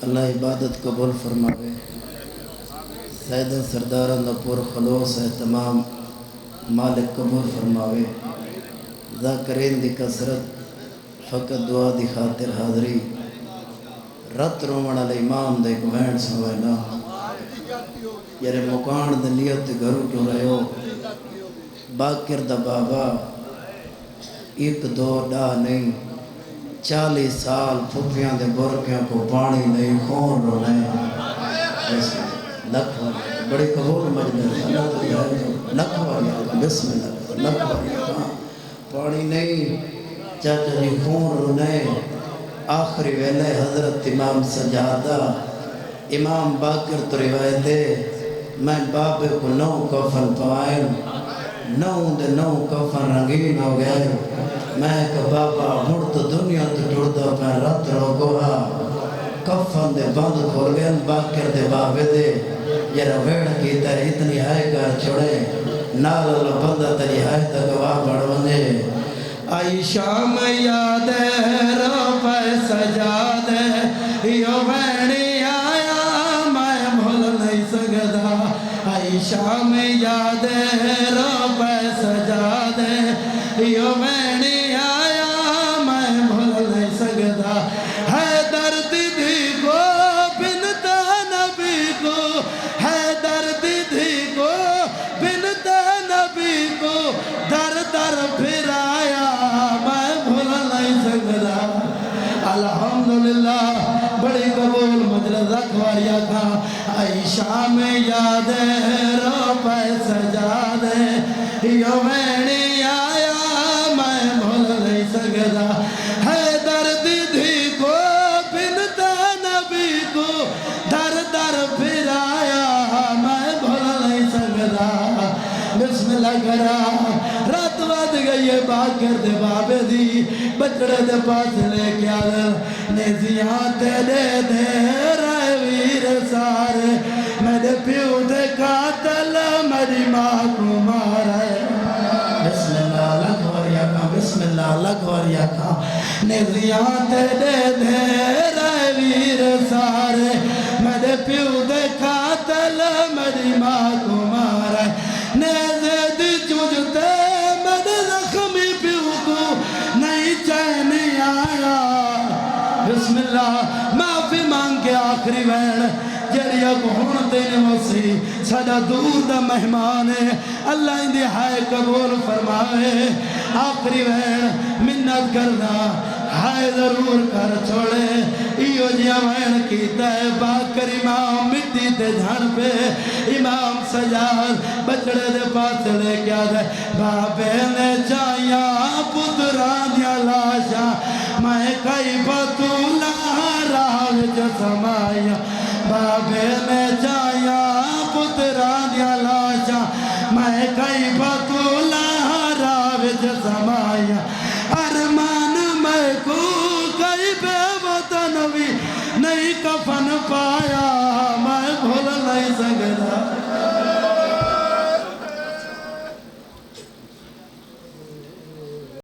اللہ عبادت قبول فرماوے. سیدن سرداران دا پور خلوص اہتمام مالک قبول فرماوے. ذاکرین دی کثرت فقط دعا دی خاطر حاضری. رت رومن علی امام دے ایک وین سنوے نا یارے مکان دے نیت گھرو ٹو رہے ہو. باکر دا بابا ایک دو ڈا نہیں 40 سال پھپیاں دے برکیاں کو پانی نہیں خون رونے. لکھ والی بڑی قبول مجلس لکھ والی بسم اللہ لکھ والی پانی نہیں چاچا جی خون رونے. آخری ویلے حضرت امام سجادہ امام باکر تو روایت ہے میں بابے کو 9 کفن پوائیں 9 دے 9 کفن رنگین ہو گئے. میں کہ بابا ہون تو دنیا تو ٹوڑتا پہ رات رو گوہا کفن دے بند کھول گئے. باکر دے بابے دے یہ رویڑ کی تر اتنی ہائے کر چھوڑے نال اللہ بندہ تری ہائے تک گواہ بڑھ بندے. آئی شام یاد ہے رب سجاد ہے یو بینی آیا میں بھول نہیں سکتا. آئی شام یاد ہے رب سجاد ہے یو بینی آیا میں بھول نہیں سکتا. ہے درد دی کو بنتا نبی کو ہے درد دی کو بنتا نبی کو در در پھرایا میں بھول نہیں سکتا. الحمدللہ بڑی قبول مجلس اخواریا تھا. آئی شام یاد ہے رب سجاد ہے یو بینی آیا میں بھول نہیں سکتا. ہے درد دی کو بنتا نبی کو در در پھرایا میں بھول نہیں سکتا. بسم اللہ کرا رات واد گئی ہے باکر دے بابے دی بچڑے دے پاس لے کے آدھر نیزیاں تے دے دے رائے ویر سارے میں دے پیو دے قاتل میری ماں کو مارے. بسم اللہ لگواریا کا بسم اللہ لگواریا کا نیزیاں تے دے دے رائے ویر سارے میں دے پیو دے قاتل میری ماں کو مارے. نیزے دی چوجتے میں دے زخمی پیو کو نہیں چین آیا. بسم اللہ معافی مانگ کے آخری وین جڑیا کو ہون تینے موسی سادہ دور دا مہمان ہے اللہ اندھی ہائے قبول فرمائے. آخری وین منت کرنا ہائے ضرور کر چھوڑے. ایو جیا وین کیتا ہے باکر امام مٹی تے دھن پہ امام سجاد بچڑے دے پاس لے کیا دے بابے نے چاہیا پتران دیا لاشا میں کئی بطولہ راہ جو سمایا. بابے نے چاہیا پتران دیا لاشا میں کئی بطولہ راہ جو سمایا. ارمان میں کو کئی بے وطن بھی نہیں کفن پایا میں بھول نہیں سکتا.